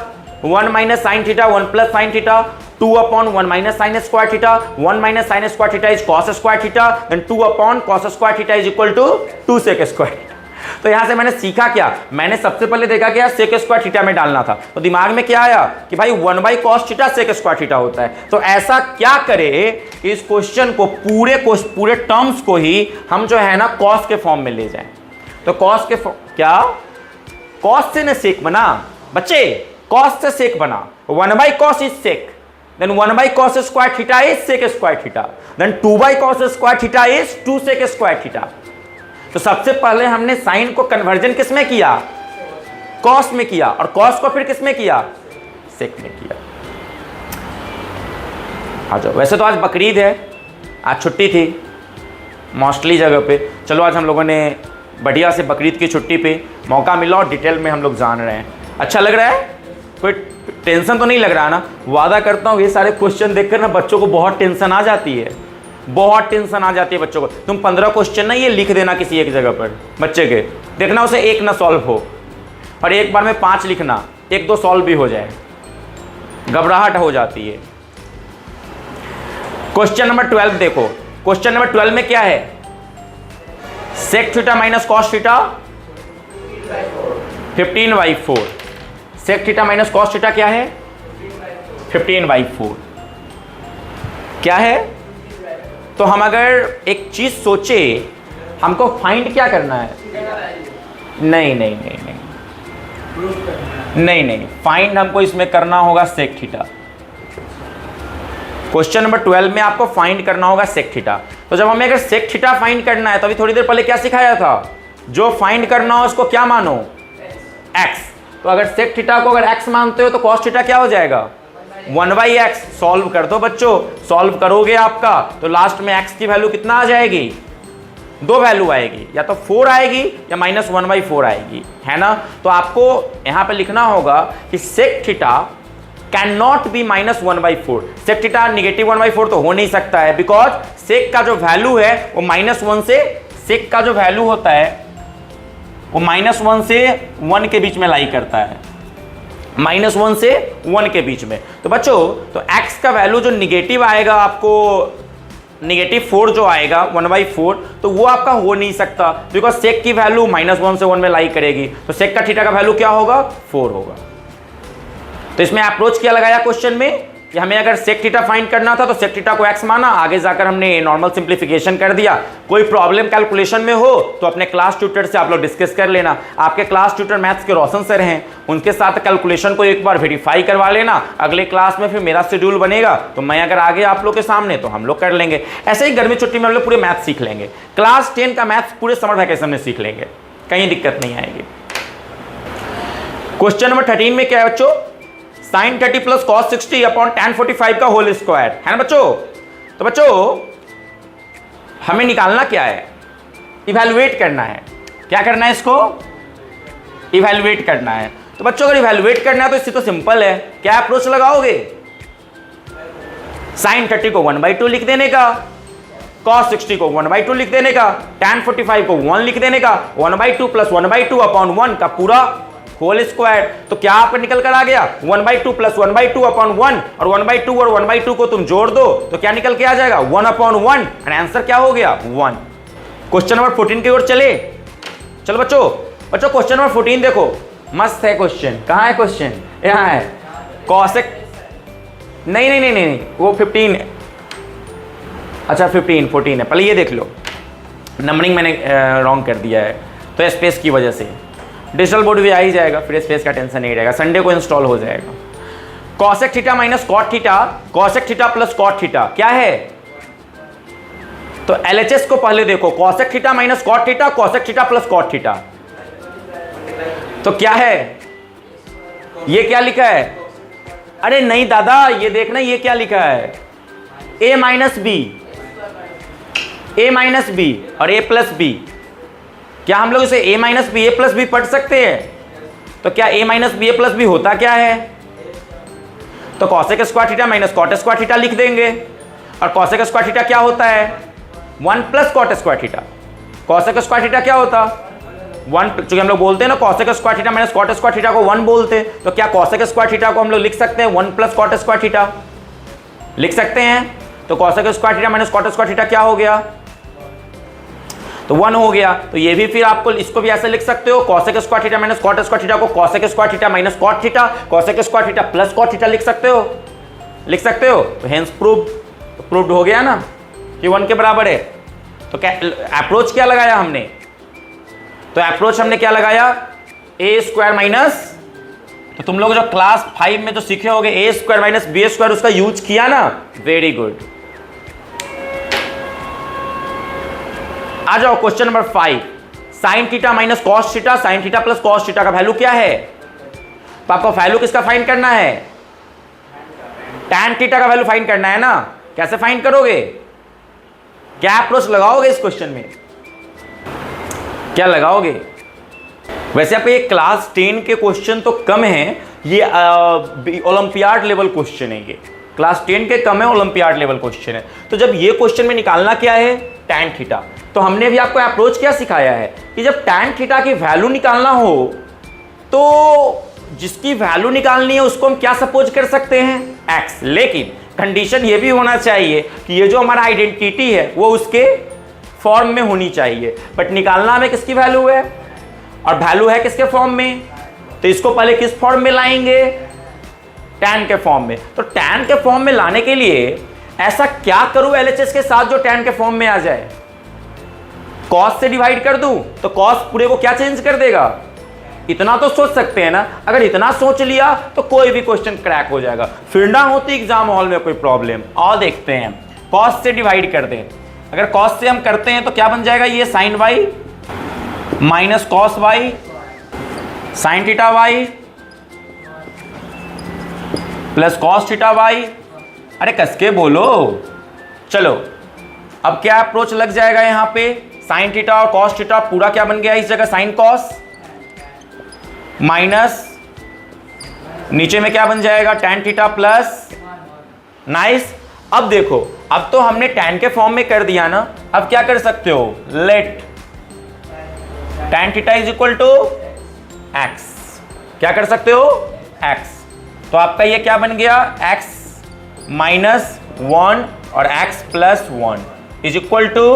Speaker 1: 1 minus sine theta 1 plus sine theta, 2 upon 1 minus sine square theta, 1 minus sine square theta is cos square theta, then 2 upon cos square theta is equal to 2 sec square. तो यहां से मैंने सीखा क्या? मैंने सबसे पहले देखा कि यार सेक स्क्वायर थीटा में डालना था, तो दिमाग में क्या आया कि भाई 1 by cos theta sec square theta होता है। तो ऐसा क्या करे कि इस क्वेश्चन को पूरे टर्म्स को ही हम जो है ना कॉस के फॉर्म में ले जाएं। तो कॉस के क्या? कॉस से न सेक बना बच्चे, कॉस से सेक बना। 1 by cos is sec, then 1 by cos square theta is sec square theta, then 2 by cos square theta is 2 sec square theta। तो सबसे पहले हमने साइन को कन्वर्जन किस में किया? कॉस में किया, और कॉस को फिर किस में किया? सेक में किया। अच्छा वैसे तो आज बकरीद है, आज छुट्टी थी मोस्टली जगह पे। चलो आज हम लोगों ने बढ़िया से बकरीद की छुट्टी पे मौका मिला और डिटेल में हम लोग जान रहे हैं। अच्छा लग रहा है? कोई टेंशन तो नहीं लग रहा ना? वादा करता हूँ ये सारे क्वेश्चन देखकर ना बच्चों को बहुत टेंशन आ जाती है, बहुत टेंशन आ जाती है बच्चों को। तुम 15 क्वेश्चन ना ये लिख देना किसी एक जगह पर बच्चे के, देखना उसे एक ना सॉल्व हो, और एक बार में 5 लिखना, 1-2 सॉल्व भी हो जाए, घबराहट हो जाती है। क्वेश्चन नंबर 12 देखो। क्वेश्चन नंबर 12 में क्या है? Sec theta minus cos theta 15/4। Sec theta minus cos theta क्या है? 15/4 क्या है? तो हम अगर एक चीज सोचे, हमको फाइंड क्या करना है? नहीं नहीं नहीं नहीं नहीं नहीं, फाइंड हमको इसमें करना होगा सेक थीटा। क्वेश्चन नंबर 12 में आपको फाइंड करना होगा सेक थीटा। तो जब हमें अगर सेक थीटा फाइंड करना है तो अभी थोड़ी देर पहले क्या सिखाया था? जो फाइंड करना हो उसको क्या मानो? एक्स। तो अगर सेक थीटा को अगर x मानते हो तो कॉस थीटा क्या हो जाएगा? 1/x। सॉल्व कर दो बच्चों, सॉल्व करोगे आपका तो लास्ट में x की वैल्यू कितना आ जाएगी? 2 वैल्यू आएगी, या तो 4 आएगी या -1/4 आएगी, है ना। तो आपको यहां पे लिखना होगा कि sec theta can not be -1/4। Sec theta -1/4 तो हो नहीं सकता है, बिकॉज सेक का जो वैल्यू है वो -1 से, सेक का जो वैल्यू होता है वो -1 से 1 के बीच में लाई करता है, -1 से 1 के बीच में। तो बच्चों तो x का वैल्यू जो निगेटिव आएगा आपको, -4 जो आएगा 1/4, तो वो आपका हो नहीं सकता, बिकॉज सेक की वैल्यू -1 से 1 में लाई करेगी। तो सेक का थीटा का वैल्यू क्या होगा? 4 होगा। तो इसमें अप्रोच क्या लगाया क्वेश्चन में कि हमें अगर सेक थीटा फाइंड करना था तो सेक थीटा को x माना, आगे जाकर हमने नॉर्मल सिंप्लीफिकेशन कर दिया। कोई प्रॉब्लम कैलकुलेशन में हो तो अपने क्लास ट्यूटर से आप लोग डिस्कस कर लेना। आपके क्लास ट्यूटर मैथ्स के रोशन सर हैं, उनके साथ कैलकुलेशन को एक बार वेरीफाई करवा लेना। अगले क्लास में फिर मेरा शेड्यूल बनेगा तो मैं अगर आगे आप लोग के सामने तो हम लोग कर लेंगे। ऐसे ही गर्मी छुट्टी में हम लोग पूरे मैथ्स सीख लेंगे। क्लास 10 का मैथ्स पूरे समर वैकेशन में सीख लेंगे, कहीं दिक्कत नहीं आएगी। क्वेश्चन नंबर 13 में क्या है बच्चों? sin 30 plus cos 60 upon tan 45 का होल स्क्वायर, है ना बच्चों। तो बच्चों हमें निकालना क्या है? इवैल्यूएट करना है। क्या करना है? इसको इवैल्यूएट करना है। तो बच्चों अगर इवैल्यूएट करना है तो इससे तो सिंपल है। क्या अप्रोच लगाओगे? sin 30 को 1/2 लिख देने का, cos 60 को 1/2 लिख देने का, tan 45 को 1 लिख देने का, 1/2 प्लस 1/2 अपॉन 1 का पूरा होल स्क्वायर। तो क्या आपका निकल कर आ गया? 1/2 प्लस 1/2 अपॉन 1, और 1/2 और 1/2 को तुम जोड़ दो तो क्या निकल के आ जाएगा? 1/1, एंड आंसर क्या हो गया? 1। क्वेश्चन नंबर 14 की ओर चले। चलो बच्चों क्वेश्चन नंबर 14 देखो, मस्त है क्वेश्चन। कहाँ है क्वेश्चन? यहाँ है। कॉसेक नहीं वो 15 है। अच्छा 14 है, पहले ये देख लो, नंबरिंग मैंने रॉन्ग कर दिया है तो स्पेस की वजह से। डिजिटल बोर्ड भी आ ही जाएगा, फिर स्पेस का टेंशन नहीं रहेगा, संडे को इंस्टॉल हो जाएगा। Cosec theta minus cot theta, cosec theta plus cot theta क्या है? तो एलएचएस को पहले देखो, cosec theta minus cot theta, cosec theta plus cot theta, तो क्या है? ये क्या लिखा है? अरे नहीं दादा, ये देखना ये क्या लिखा है, a minus b, a minus b और a प्लस बी। क्या हम लोग इसे a minus b a plus b पढ़ सकते हैं? तो क्या a minus b a plus b होता क्या है? तो cosec square theta minus cot square theta लिख देंगे, और कॉसेक स्क्वायर थीटा क्या होता है? 1 plus cot square theta. Cosec square theta क्या होता? 1, क्योंकि हम लोग बोलते हैं ना cosec square theta minus cot square theta को 1 बोलते हैं, तो क्या कॉसेक स्क्वायर थीटा को हम लोग लिख सकते हैं 1 प्लस कॉट स्क्वायर थीटा? लिख सकते हैं। तो cosec square theta minus cot square theta क्या हो गया? तो 1 हो गया। तो ये भी फिर आपको इसको भी ऐसे लिख सकते हो, cosec square theta minus cot square theta को cosec square theta minus cot theta, cosec square theta plus cot theta लिख सकते हो, लिख सकते हो। तो हेंस प्रूव्ड हो गया ना कि 1 के बराबर है। तो क्या अप्रोच क्या लगाया हमने? तो अप्रोच हमने क्या लगाया? ए स्क्वायर माइनस, तो तुम लोग जो क्लास 5 में जो सीखे होगे ए स्क्वायर माइनस बी स्क्वायर, उसका यूज किया ना, वेरी गुड। आ जाओ question number 5, sine theta minus cos theta, sign theta plus cos theta का वैल्यू क्या है? तो आपको वैल्यू किसका फाइंड करना है? टैन थीटा का वैल्यू फाइंड करना है ना। कैसे फाइंड करोगे? क्या अप्रोच लगाओगे इस क्वेश्चन में? क्या लगाओगे? वैसे आप ये क्लास 10 के क्वेश्चन तो कम हैं, ये ओलंपियाड लेवल क्वेश्चन है, ये क्लास 10 के कम है, ओलंपियाड लेवल क्वेश्चन है। तो जब ये क्वेश्चन में निकालना क्या है? Tan theta. तो हमने भी आपको अप्रोच क्या सिखाया है कि जब टैन थीटा की वैल्यू निकालना हो तो जिसकी वैल्यू निकालनी है उसको हम क्या सपोज कर सकते हैं? एक्स। लेकिन कंडीशन ये भी होना चाहिए कि ये जो हमारा आइडेंटिटी है वो उसके फॉर्म में होनी चाहिए, बट निकालना हमें किसकी वैल्यू है, और वैल्यू है किसके फॉर्म में? तो इसको पहले किस फॉर्म में लाएंगे? टैन के फॉर्म में। तो टैन के फॉर्म में लाने के लिए ऐसा क्या करूं एलएचएस के साथ जो टैन के फॉर्म में आ जाए? कॉस से डिवाइड कर दूं तो कॉस पूरे को क्या चेंज कर देगा? इतना तो सोच सकते हैं ना। अगर इतना सोच लिया तो कोई भी क्वेश्चन क्रैक हो जाएगा, फिर ना होती एग्जाम हॉल में कोई प्रॉब्लम। और देखते हैं, कॉस से डिवाइड कर दें, अगर कॉस से हम करते हैं तो क्या बन जाएगा? ये sine y minus cos y sine theta y plus cos theta y. अरे कसके बोलो। चलो अब क्या अप्रोच लग जाएगा यहां पे? साइन थीटा और कॉस थीटा पूरा क्या बन गया इस जगह? साइन कॉस माइनस नीचे में क्या बन जाएगा? Tan theta plus. नाइस। अब देखो, अब तो हमने टैन के फॉर्म में कर दिया ना, अब क्या कर सकते हो? Let tan theta is equal to x. क्या कर सकते हो? एक्स। तो आपका ये क्या बन गया? एक्स माइनस 1 और x plus 1 is equal to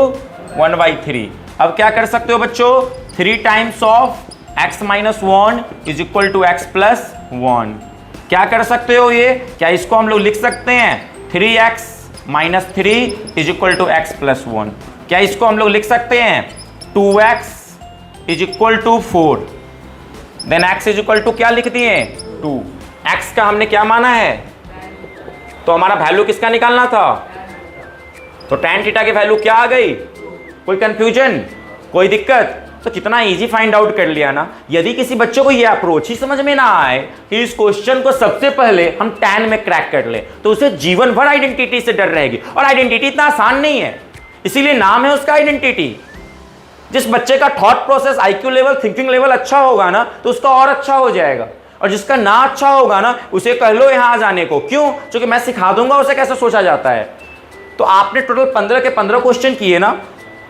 Speaker 1: 1/3। अब क्या कर सकते हो बच्चों? 3 times of x minus 1 is equal to x plus 1। क्या कर सकते हो ये? क्या इसको हम लोग लिख सकते हैं 3x minus 3 is equal to x plus 1? क्या इसको हम लोग लिख सकते हैं 2x is equal to 4? Then x is equal to क्या लिख दिए? 2। x का हमने क्या माना है? तो हमारा वैल्यू किसका निकालना था? तो tan थीटा की वैल्यू क्या आ गई? कोई कंफ्यूजन, कोई दिक्कत? तो कितना इजी फाइंड आउट कर लिया ना। यदि किसी बच्चे को ये अप्रोच ही समझ में ना आए कि इस क्वेश्चन को सबसे पहले हम टैन में क्रैक कर ले, तो उसे जीवन भर आइडेंटिटी से डर रहेगी। और आइडेंटिटी इतना आसान नहीं है, इसीलिए नाम है उसका आइडेंटिटी। जिस बच्चे का thought process, IQ level, thinking level अच्छा होगा ना, तो उसका और अच्छा हो जाएगा। और जिसका ना अच्छा होगा ना, उसे कह लो यहां आ जाने को। क्यों? क्योंकि मैं सिखा दूंगा उसे कैसे सोचा जाता है। तो आपने टोटल 15 के 15 क्वेश्चन किए ना,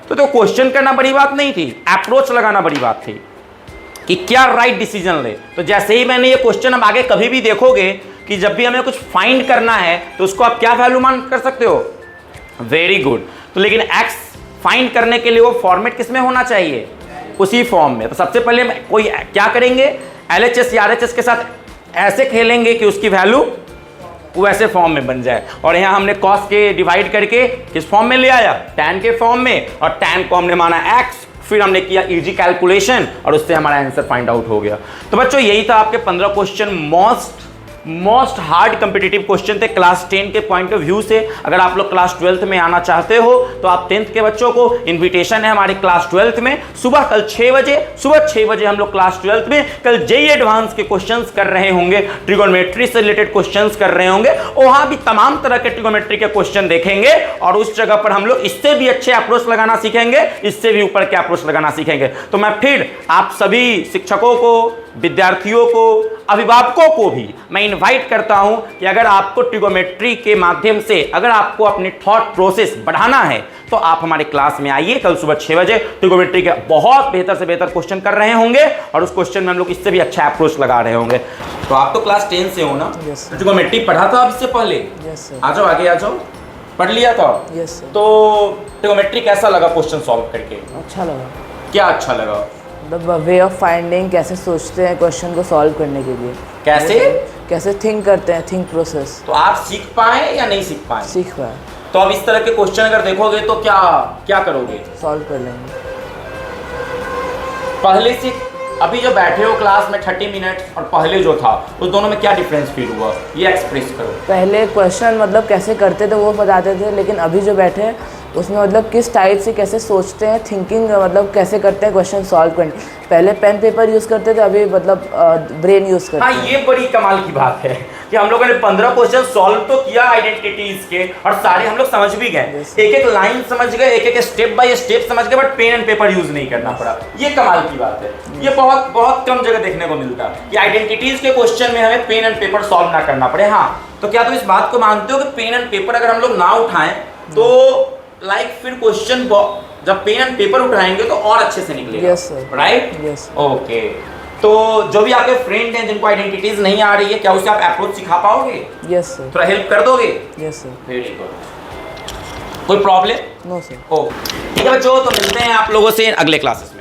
Speaker 1: तो क्वेश्चन करना बड़ी बात नहीं थी, अप्रोच लगाना बड़ी बात थी कि क्या राइट डिसीजन ले। तो जैसे ही मैंने ये क्वेश्चन, अब आगे कभी भी देखोगे कि जब भी हमें कुछ फाइंड करना है तो उसको आप क्या वैल्यू मान कर सकते हो? Very good. तो लेकिन एक्स फाइंड करने के लिए वो फॉर्मेट किस में होना चाहिए? उसी फॉर्म में। तो सबसे पहले कोई क्या करेंगे? एलएचएस या आरएचएस के साथ ऐसे खेलेंगे कि उसकी वैल्यू वो ऐसे फॉर्म में बन जाए। और यहाँ हमने कॉस के डिवाइड करके किस फॉर्म में ले आया? टैन के फॉर्म में। और टैन को हमने माना एक्स, फिर हमने किया इजी कैलकुलेशन और उससे हमारा आंसर फाइंड आउट हो गया। तो बच्चों यही था आपके 15 question most hard competitive question थे क्लास 10 के पॉइंट ऑफ व्यू से। अगर आप लोग क्लास 12th में आना चाहते हो तो आप 10th के बच्चों को इनविटेशन है हमारी क्लास 12th में। सुबह कल 6 बजे हम लोग क्लास 12th में कल जेईई एडवांस के क्वेश्चंस कर रहे होंगे, ट्रिगोनोमेट्री से रिलेटेड क्वेश्चंस कर रहे होंगे। वहां भी तमाम तरह के ट्रिगोनोमेट्री के क्वेश्चन देखेंगे और उस जगह पर हम लोग इससे भी अच्छे अप्रोच लगाना सीखेंगे, इससे भी ऊपर के अप्रोच लगाना सीखेंगे। तो मैं फिर आप सभी शिक्षकों को, विद्यार्थियों को, अभिभावकों को भी मैं इनवाइट करता हूं कि अगर आपको ट्रिगोनोमेट्री के माध्यम से अगर आपको अपनी थॉट प्रोसेस बढ़ाना है तो आप हमारे क्लास में आइए। कल सुबह 6 बजे ट्रिगोनोमेट्री के बहुत बेहतर से बेहतर क्वेश्चन कर रहे होंगे और उस क्वेश्चन में हम लोग इससे भी अच्छा अप्रोच लगा रहे होंगे। तो आप तो क्लास 10 से हो ना?
Speaker 2: Yes, sir.
Speaker 1: ट्रिगोनोमेट्री पढ़ा था इससे पहले?
Speaker 2: Yes, sir.
Speaker 1: आ जाओ आगे आ जाओ, पढ़ लिया था?
Speaker 2: Yes, sir.
Speaker 1: तो ट्रिगोनोमेट्री कैसा लगा क्वेश्चन सॉल्व करके?
Speaker 2: अच्छा लगा।
Speaker 1: क्या अच्छा लगा?
Speaker 2: मतलब वे ऑफ फाइंडिंग, कैसे सोचते हैं क्वेश्चन को सॉल्व करने के लिए, कैसे थिंक करते हैं, थिंक प्रोसेस।
Speaker 1: तो आप सीख पाए या नहीं सीख पाए?
Speaker 2: सीख पाए।
Speaker 1: तो अब इस तरह के क्वेश्चन अगर देखोगे तो क्या करोगे?
Speaker 2: सॉल्व कर लेंगे।
Speaker 1: पहले से अभी जो बैठे हो क्लास में 30 मिनट और पहले जो था उस दोनों में क्या डिफरेंस फील हुआ, ये एक्सप्रेस करो।
Speaker 2: पहले क्वेश्चन मतलब कैसे करते थे वो बताते थे, लेकिन अभी जो बैठे हैं उसमें मतलब किस टाइप से कैसे सोचते हैं, थिंकिंग मतलब कैसे करते हैं क्वेश्चन सॉल्व करने। पहले पेन पेपर यूज़ करते थे, अभी मतलब ब्रेन यूज़ करते हैं।
Speaker 1: हाँ, ये बड़ी कमाल की बात है कि हम लोगों ने 15 क्वेश्चन सॉल्व तो किया आइडेंटिटीज के और सारे हम लोग समझ भी गए, एक एक लाइन समझ गए, एक एक स्टेप बाय स्टेप समझ गए, but pen and paper use नहीं करना पड़ा। ये कमाल की बात है। ये बहुत बहुत कम जगह देखने को मिलता है कि आइडेंटिटीज के क्वेश्चन में हमें पेन एंड पेपर सॉल्व ना करना पड़े। हाँ, तो क्या तुम इस बात को मानते हो कि पेन एंड पेपर अगर हम लोग ना उठाएं तो फिर क्वेश्चन जब पेन एंड पेपर उठाएंगे तो और अच्छे से निकलेगा?
Speaker 2: Yes sir.
Speaker 1: Right?
Speaker 2: Yes.
Speaker 1: Okay. तो जो भी आपके फ्रेंड हैं जिनको आइडेंटिटीज नहीं आ रही है, क्या उसे आप अप्रोच सिखा पाओगे?
Speaker 2: Yes sir.
Speaker 1: थोड़ा हेल्प कर दोगे?
Speaker 2: Yes sir.
Speaker 1: Very good. कोई प्रॉब्लम?
Speaker 2: No sir.
Speaker 1: ओके, ठीक है बच्चों, तो मिलते हैं आप लोगों से अगले क्लासेस।